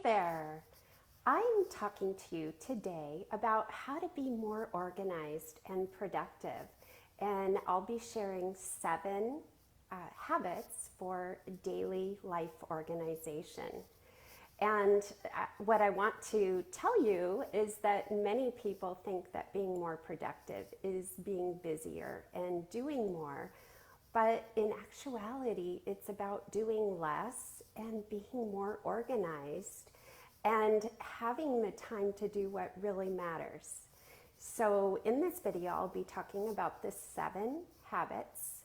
there. I'm talking to you today about how to be more organized and productive. And I'll be sharing 7 habits for daily life organization. And what I want to tell you is that many people think that being more productive is being busier and doing more. But in actuality, it's about doing less and being more organized and having the time to do what really matters. So in this video, I'll be talking about the 7 habits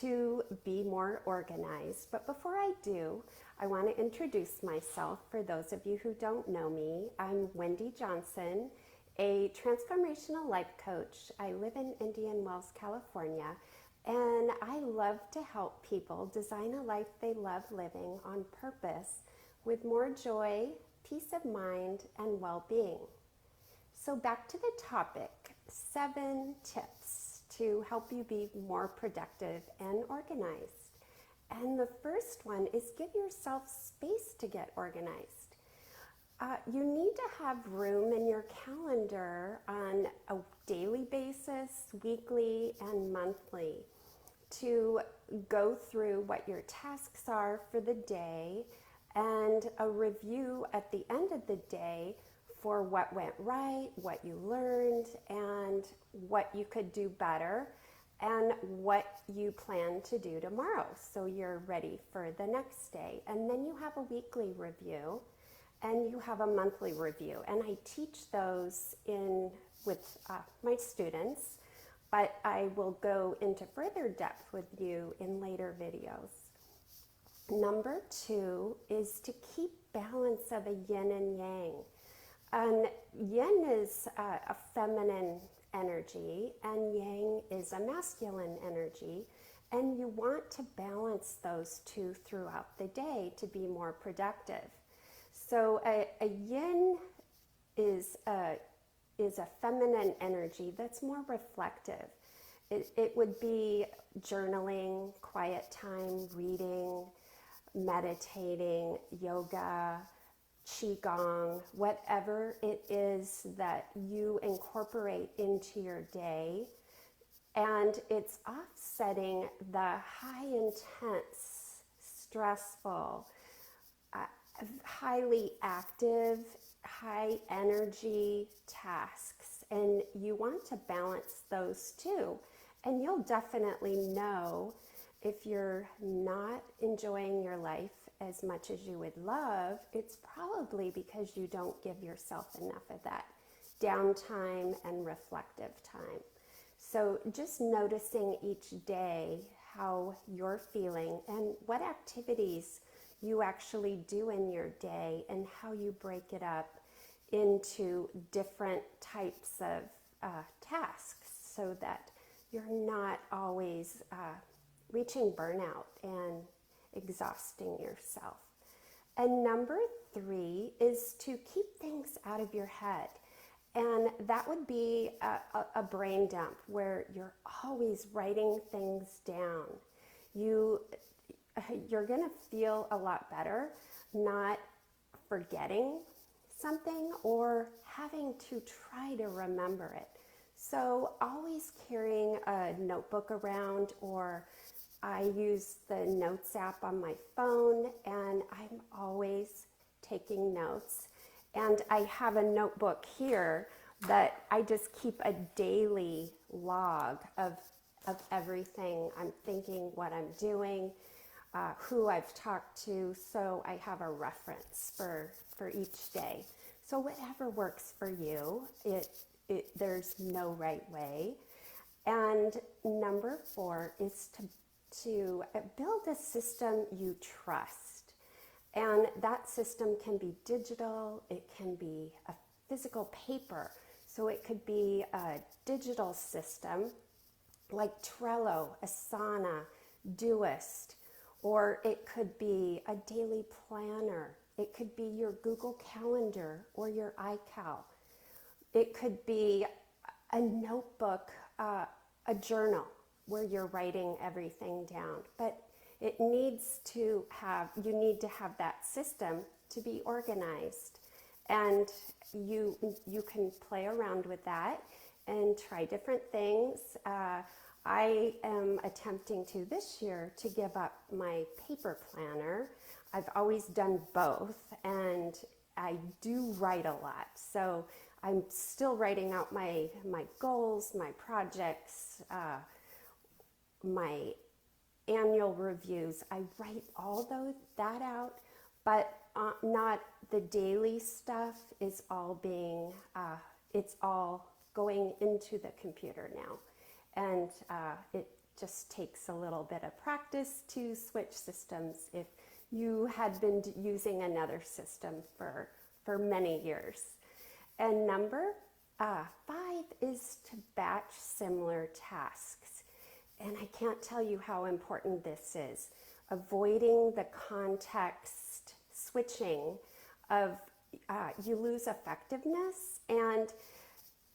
to be more organized. But before I do, I want to introduce myself for those of you who don't know me. I'm Wendy Johnson, a transformational life coach. I live in Indian Wells, California, and I love to help people design a life they love living on purpose with more joy, peace of mind, and well-being. So back to the topic, 7 tips to help you be more productive and organized. And the first one is give yourself space to get organized. You need to have room in your calendar on a daily basis, weekly, and monthly to go through what your tasks are for the day and a review at the end of the day for what went right, what you learned, and what you could do better, and what you plan to do tomorrow so you're ready for the next day. And then you have a weekly review and you have a monthly review. And I teach those with my students, but I will go into further depth with you in later videos. Number 2 is to keep balance of a yin and yang. And yin is a feminine energy and yang is a masculine energy, and you want to balance those two throughout the day to be more productive. So a yin is a feminine energy that's more reflective. It would be journaling, quiet time, reading, meditating, yoga, qigong, whatever it is that you incorporate into your day. And it's offsetting the high intense, stressful, highly active, high energy tasks. And you want to balance those two. And you'll definitely know if you're not enjoying your life as much as you would love, it's probably because you don't give yourself enough of that downtime and reflective time. So just noticing each day how you're feeling and what activities you actually do in your day and how you break it up into different types of tasks so that you're not always reaching burnout and exhausting yourself. And number 3 is to keep things out of your head. And that would be a brain dump where you're always writing things down. You're going to feel a lot better not forgetting something or having to try to remember it. So always carrying a notebook around, or I use the notes app on my phone, and I'm always taking notes. And I have a notebook here that I just keep a daily log of everything I'm thinking, what I'm doing, who I've talked to, so I have a reference for each day. So whatever works for you, there's no right way. And number 4 is to build a system you trust. And that system can be digital, it can be a physical paper. So it could be a digital system like Trello, Asana, Doist, or it could be a daily planner. It could be your Google Calendar or your iCal. It could be a notebook, a journal where you're writing everything down. But it needs to have, you need to have that system to be organized. And you can play around with that and try different things. I am attempting to this year to give up my paper planner. I've always done both, and I do write a lot. So I'm still writing out my goals, my projects, my annual reviews. I write all that out, but not the daily stuff is all being, it's all going into the computer now. And it just takes a little bit of practice to switch systems if you had been using another system for many years. And number 5 is to batch similar tasks. And I can't tell you how important this is. Avoiding the context switching of, you lose effectiveness and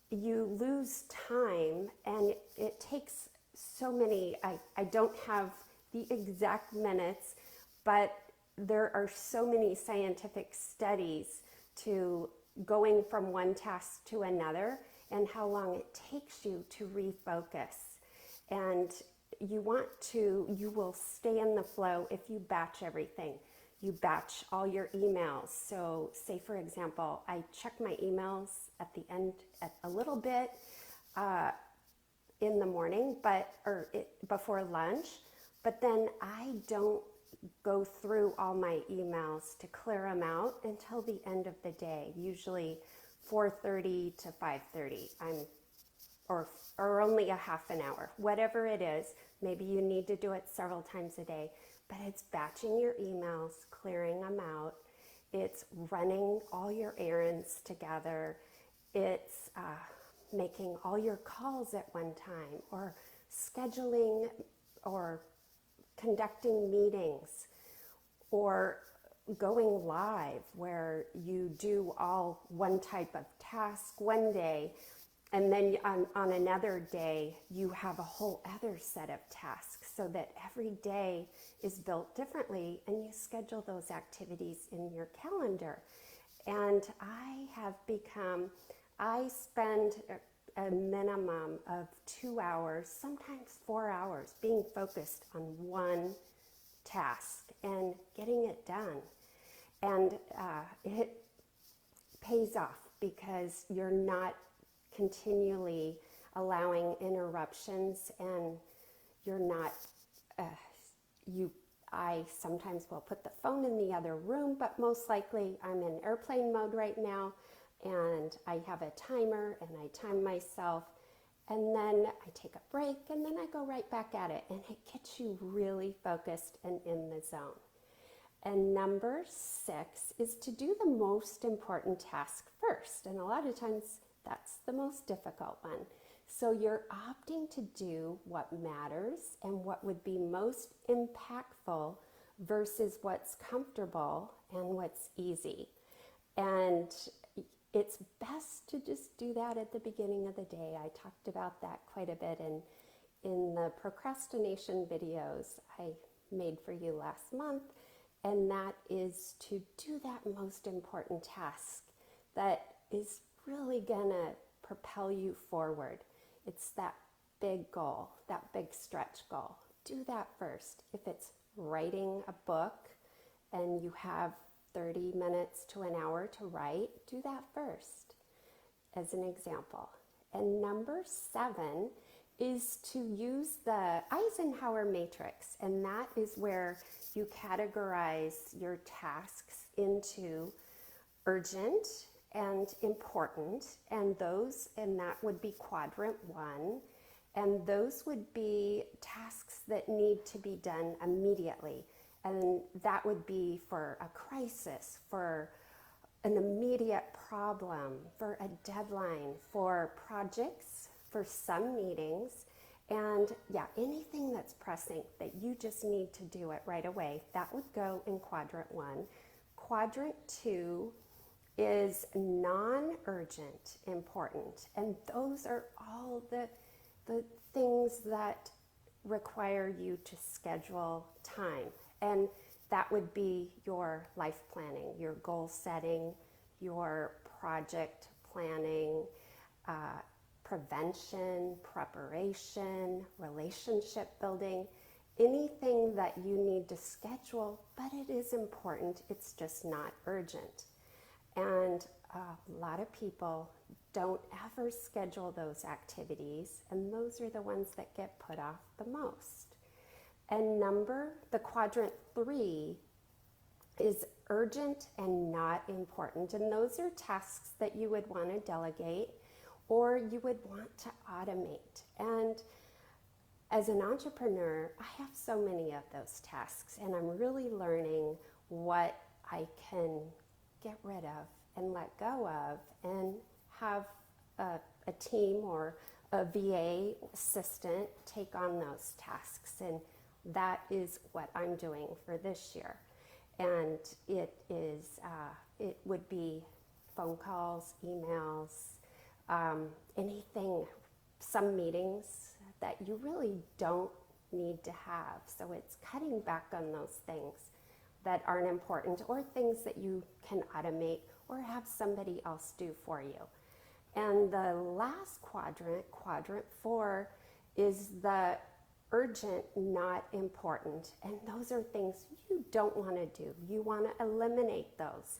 you lose time, and it takes so many, I don't have the exact minutes, but there are so many scientific studies to going from one task to another and how long it takes you to refocus. And you will stay in the flow if you batch everything. You batch all your emails. So say, for example, I check my emails at the end, at a little bit in the morning, before lunch, but then I don't go through all my emails to clear them out until the end of the day, usually 4:30 to 5:30. Or only a half an hour, whatever it is. Maybe you need to do it several times a day, but it's batching your emails, clearing them out. It's running all your errands together. It's making all your calls at one time, or scheduling or conducting meetings, or going live where you do all one type of task one day, and then on another day, you have a whole other set of tasks, so that every day is built differently, and you schedule those activities in your calendar. And I spend a minimum of 2 hours, sometimes 4 hours, being focused on one task and getting it done. And it pays off because you're not continually allowing interruptions, and you're not, I sometimes will put the phone in the other room, but most likely I'm in airplane mode right now, and I have a timer, and I time myself, and then I take a break, and then I go right back at it, and it gets you really focused and in the zone. And number 6 is to do the most important task first, and a lot of times that's the most difficult one. So you're opting to do what matters and what would be most impactful versus what's comfortable and what's easy. And it's best to just do that at the beginning of the day. I talked about that quite a bit in the procrastination videos I made for you last month. And that is to do that most important task that is really gonna propel you forward. It's that big goal, that big stretch goal. Do that first. If it's writing a book and you have 30 minutes to an hour to write, do that first, as an example. And number 7 is to use the Eisenhower Matrix, and that is where you categorize your tasks into urgent and important, and that would be quadrant 1, and those would be tasks that need to be done immediately, and that would be for a crisis, for an immediate problem, for a deadline, for projects, for some meetings, and anything that's pressing that you just need to do it right away, that would go in quadrant 1. Quadrant 2 is non-urgent important, and those are all the things that require you to schedule time. And that would be your life planning, your goal setting, your project planning, prevention, preparation, relationship building, anything that you need to schedule, but it is important, it's just not urgent. And a lot of people don't ever schedule those activities, and those are the ones that get put off the most. And the quadrant 3 is urgent and not important. And those are tasks that you would want to delegate or you would want to automate. And as an entrepreneur, I have so many of those tasks, and I'm really learning what I can get rid of and let go of and have a team or a VA assistant take on those tasks. And that is what I'm doing for this year. And it would be phone calls, emails, anything, some meetings that you really don't need to have. So it's cutting back on those things that aren't important or things that you can automate or have somebody else do for you. And the last quadrant, quadrant 4, is the urgent, not important. And those are things you don't want to do. You want to eliminate those.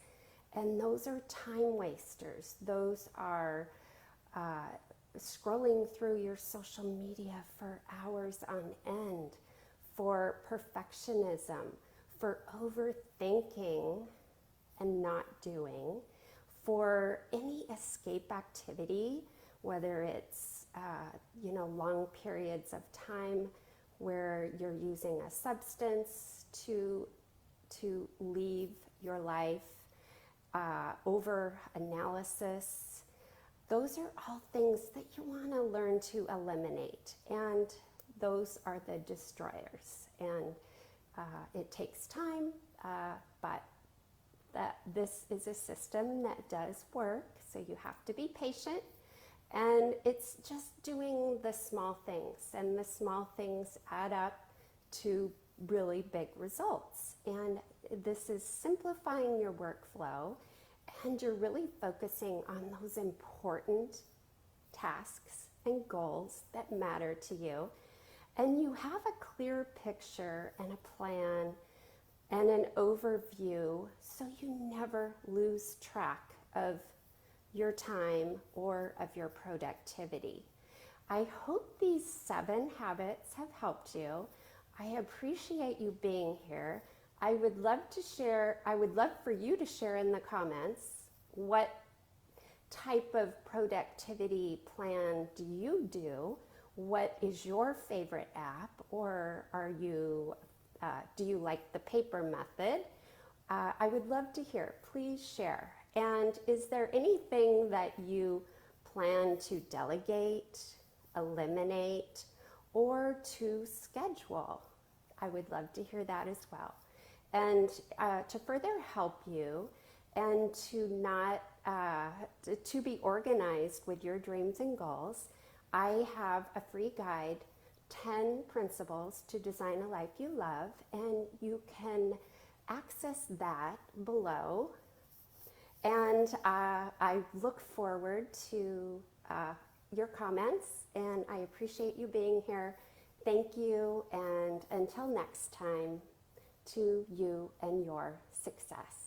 And those are time wasters. Those are scrolling through your social media for hours on end, for perfectionism, for overthinking and not doing, for any escape activity, whether it's long periods of time where you're using a substance to leave your life, over analysis. Those are all things that you want to learn to eliminate, and those are the destroyers. And it takes time, but this is a system that does work, so you have to be patient. And it's just doing the small things, and the small things add up to really big results. And this is simplifying your workflow, and you're really focusing on those important tasks and goals that matter to you. And you have a clear picture and a plan and an overview, so you never lose track of your time or of your productivity. I hope these 7 habits have helped you. I appreciate you being here. I would love for you to share in the comments what type of productivity plan do you do? What is your favorite app? Or do you like the paper method? I would love to hear. Please share. And is there anything that you plan to delegate, eliminate, or to schedule? I would love to hear that as well. And to further help you and to be organized with your dreams and goals, I have a free guide, 10 principles to design a life you love, and you can access that below. And I look forward to your comments, and I appreciate you being here. Thank you, and until next time, to you and your success.